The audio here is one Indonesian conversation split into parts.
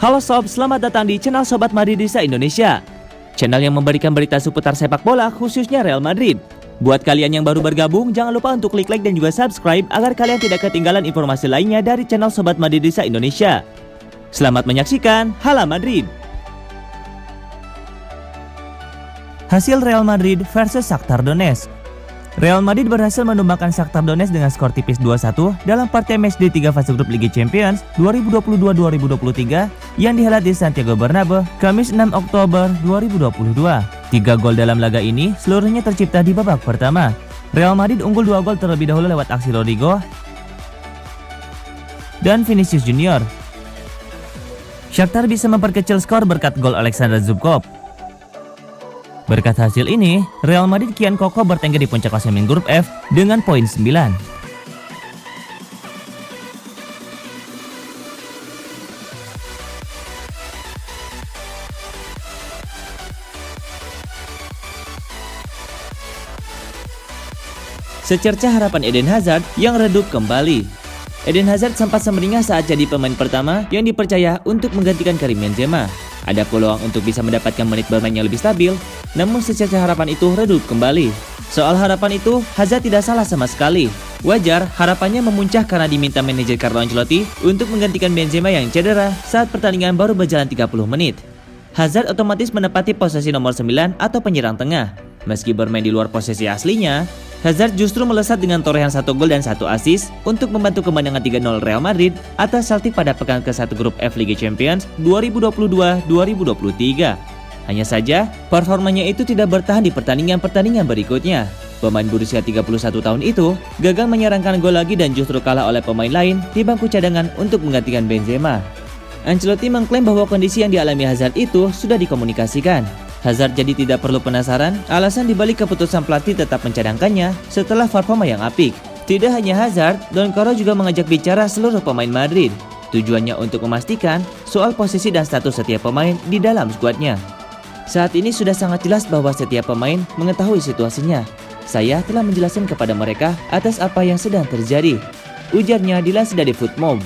Halo sob, selamat datang di channel Sobat Madridista Indonesia. Channel yang memberikan berita seputar sepak bola khususnya Real Madrid. Buat kalian yang baru bergabung, jangan lupa untuk klik like dan juga subscribe agar kalian tidak ketinggalan informasi lainnya dari channel Sobat Madridista Indonesia. Selamat menyaksikan Hala Madrid. Hasil Real Madrid versus Shakhtar Donetsk. Real Madrid berhasil menumbangkan Shakhtar Donetsk dengan skor tipis 2-1 dalam partai matchday 3 fase grup Liga Champions 2022-2023 yang dihelat di Santiago Bernabeu, Kamis 6 Oktober 2022. 3 gol dalam laga ini seluruhnya tercipta di babak pertama. Real Madrid unggul 2 gol terlebih dahulu lewat aksi Rodrigo dan Vinicius Junior. Shakhtar bisa memperkecil skor berkat gol Alexander Zubkov. Berkat hasil ini, Real Madrid kian kokoh bertengger di puncak klasemen grup F dengan poin 9. Secerca harapan Eden Hazard yang redup kembali. Eden Hazard sempat semeringah saat jadi pemain pertama yang dipercaya untuk menggantikan Karim Benzema. Ada peluang untuk bisa mendapatkan menit bermain yang lebih stabil, namun secerca harapan itu redup kembali. Soal harapan itu, Hazard tidak salah sama sekali. Wajar, harapannya memuncak karena diminta manajer Carlo Ancelotti untuk menggantikan Benzema yang cedera saat pertandingan baru berjalan 30 menit. Hazard otomatis menempati posisi nomor 9 atau penyerang tengah. Meski bermain di luar posisi aslinya, Hazard justru melesat dengan torehan 1 gol dan 1 assist untuk membantu kemenangan 3-0 Real Madrid atas Celtic pada pekan ke-1 grup F Liga Champions 2022-2023. Hanya saja, performanya itu tidak bertahan di pertandingan-pertandingan berikutnya. Pemain berusia 31 tahun itu gagal menyerangkan gol lagi dan justru kalah oleh pemain lain di bangku cadangan untuk menggantikan Benzema. Ancelotti mengklaim bahwa kondisi yang dialami Hazard itu sudah dikomunikasikan. Hazard jadi tidak perlu penasaran alasan dibalik keputusan pelatih tetap mencadangkannya setelah performa yang apik. Tidak hanya Hazard, Don Carlo juga mengajak bicara seluruh pemain Madrid. Tujuannya untuk memastikan soal posisi dan status setiap pemain di dalam skuadnya. Saat ini sudah sangat jelas bahwa setiap pemain mengetahui situasinya. Saya telah menjelaskan kepada mereka atas apa yang sedang terjadi, ujarnya dilansir dari Footmob.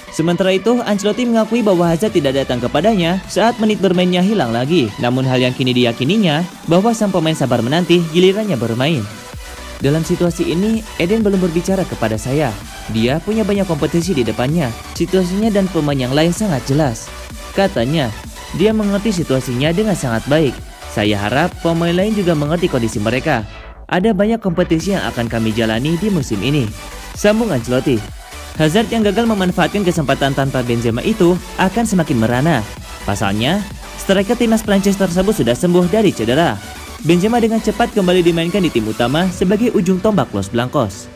Sementara itu, Ancelotti mengakui bahwa Hazard tidak datang kepadanya saat menit bermainnya hilang lagi. Namun hal yang kini diyakininya bahwa sang pemain sabar menanti gilirannya bermain. Dalam situasi ini, Eden belum berbicara kepada saya. Dia punya banyak kompetisi di depannya. Situasinya dan pemain yang lain sangat jelas. Katanya, dia mengerti situasinya dengan sangat baik. Saya harap pemain lain juga mengerti kondisi mereka. Ada banyak kompetisi yang akan kami jalani di musim ini, sambung Ancelotti. Hazard yang gagal memanfaatkan kesempatan tanpa Benzema itu akan semakin merana. Pasalnya, striker timnas Prancis tersebut sudah sembuh dari cedera. Benzema dengan cepat kembali dimainkan di tim utama sebagai ujung tombak Los Blancos.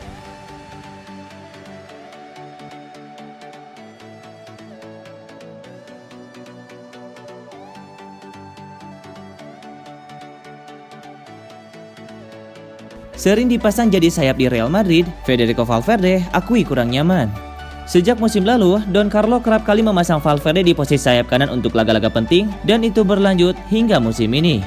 Sering dipasang jadi sayap di Real Madrid, Federico Valverde akui kurang nyaman. Sejak musim lalu, Don Carlo kerap kali memasang Valverde di posisi sayap kanan untuk laga-laga penting dan itu berlanjut hingga musim ini.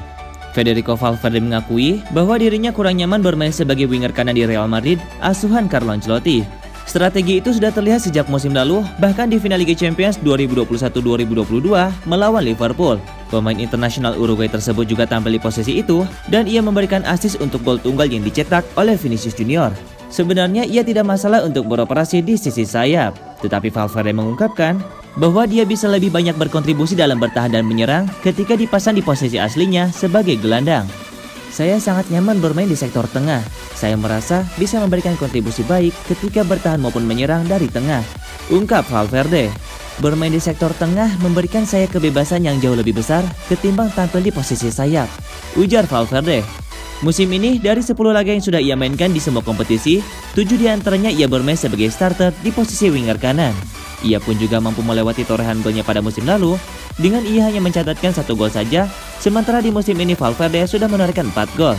Federico Valverde mengakui bahwa dirinya kurang nyaman bermain sebagai winger kanan di Real Madrid asuhan Carlo Ancelotti. Strategi itu sudah terlihat sejak musim lalu, bahkan di final Liga Champions 2021-2022 melawan Liverpool. Pemain internasional Uruguay tersebut juga tampil di posisi itu dan ia memberikan assist untuk gol tunggal yang dicetak oleh Vinicius Junior. Sebenarnya ia tidak masalah untuk beroperasi di sisi sayap, tetapi Valverde mengungkapkan bahwa dia bisa lebih banyak berkontribusi dalam bertahan dan menyerang ketika dipasang di posisi aslinya sebagai gelandang. Saya sangat nyaman bermain di sektor tengah. Saya merasa bisa memberikan kontribusi baik ketika bertahan maupun menyerang dari tengah, ungkap Valverde. Bermain di sektor tengah memberikan saya kebebasan yang jauh lebih besar ketimbang tampil di posisi sayap, ujar Valverde. Musim ini dari 10 laga yang sudah ia mainkan di semua kompetisi, 7 diantaranya ia bermain sebagai starter di posisi winger kanan. Ia pun juga mampu melewati torehan golnya pada musim lalu dengan ia hanya mencatatkan 1 gol saja, sementara di musim ini Valverde sudah menorehkan 4 gol.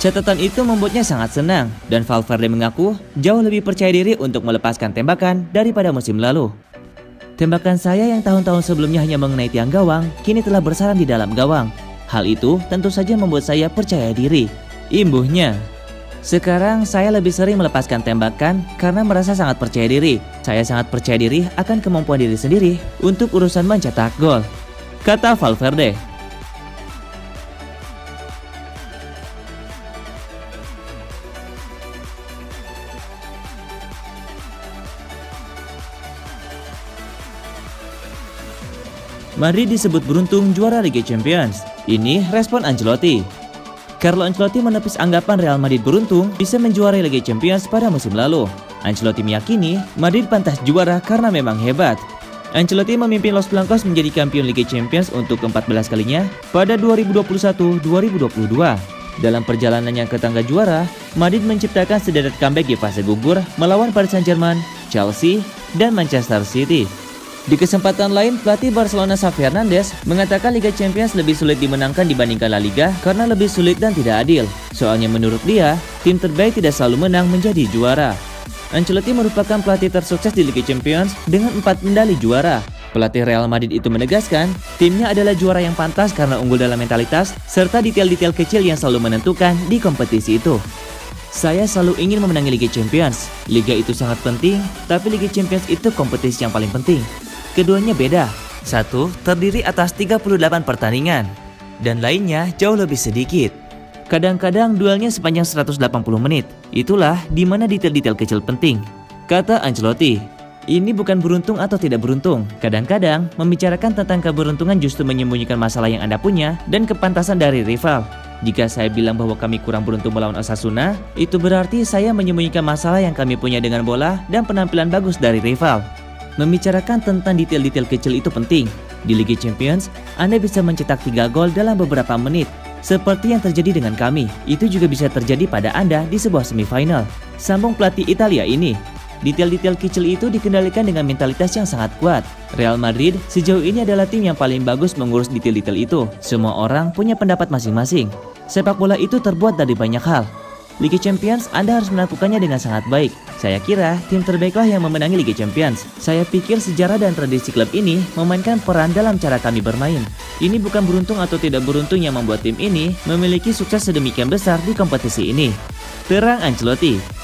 Catatan itu membuatnya sangat senang dan Valverde mengaku jauh lebih percaya diri untuk melepaskan tembakan daripada musim lalu. Tembakan saya yang tahun-tahun sebelumnya hanya mengenai tiang gawang, kini telah bersarang di dalam gawang. Hal itu tentu saja membuat saya percaya diri, imbuhnya. Sekarang saya lebih sering melepaskan tembakan karena merasa sangat percaya diri. Saya sangat percaya diri akan kemampuan diri sendiri untuk urusan mencetak gol, kata Valverde. Madrid disebut beruntung juara Liga Champions. Ini respon Ancelotti. Carlo Ancelotti menepis anggapan Real Madrid beruntung bisa menjuarai Liga Champions pada musim lalu. Ancelotti meyakini Madrid pantas juara karena memang hebat. Ancelotti memimpin Los Blancos menjadi kampion Liga Champions untuk ke-14 kalinya pada 2021-2022. Dalam perjalanannya ke tangga juara, Madrid menciptakan sederet comeback di fase gugur melawan Paris Saint-Germain, Chelsea, dan Manchester City. Di kesempatan lain, pelatih Barcelona Xavi Hernandez mengatakan Liga Champions lebih sulit dimenangkan dibandingkan La Liga karena lebih sulit dan tidak adil. Soalnya menurut dia, tim terbaik tidak selalu menang menjadi juara. Ancelotti merupakan pelatih tersukses di Liga Champions dengan 4 medali juara. Pelatih Real Madrid itu menegaskan, timnya adalah juara yang pantas karena unggul dalam mentalitas serta detail-detail kecil yang selalu menentukan di kompetisi itu. Saya selalu ingin memenangi Liga Champions. Liga itu sangat penting, tapi Liga Champions itu kompetisi yang paling penting. Keduanya beda. Satu terdiri atas 38 pertandingan dan lainnya jauh lebih sedikit. Kadang-kadang duelnya sepanjang 180 menit. Itulah di mana detail-detail kecil penting, kata Ancelotti. Ini bukan beruntung atau tidak beruntung. Kadang-kadang membicarakan tentang keberuntungan justru menyembunyikan masalah yang Anda punya dan kepantasan dari rival. Jika saya bilang bahwa kami kurang beruntung melawan Osasuna, itu berarti saya menyembunyikan masalah yang kami punya dengan bola dan penampilan bagus dari rival. Membicarakan tentang detail-detail kecil itu penting. Di Liga Champions, Anda bisa mencetak 3 gol dalam beberapa menit. Seperti yang terjadi dengan kami, itu juga bisa terjadi pada Anda di sebuah semifinal. Sambung pelatih Italia ini. Detail-detail kecil itu dikendalikan dengan mentalitas yang sangat kuat. Real Madrid sejauh ini adalah tim yang paling bagus mengurus detail-detail itu. Semua orang punya pendapat masing-masing. Sepak bola itu terbuat dari banyak hal. Liga Champions Anda harus melakukannya dengan sangat baik. Saya kira tim terbaiklah yang memenangi Liga Champions. Saya pikir sejarah dan tradisi klub ini memainkan peran dalam cara kami bermain. Ini bukan beruntung atau tidak beruntung yang membuat tim ini memiliki sukses sedemikian besar di kompetisi ini, terang Ancelotti.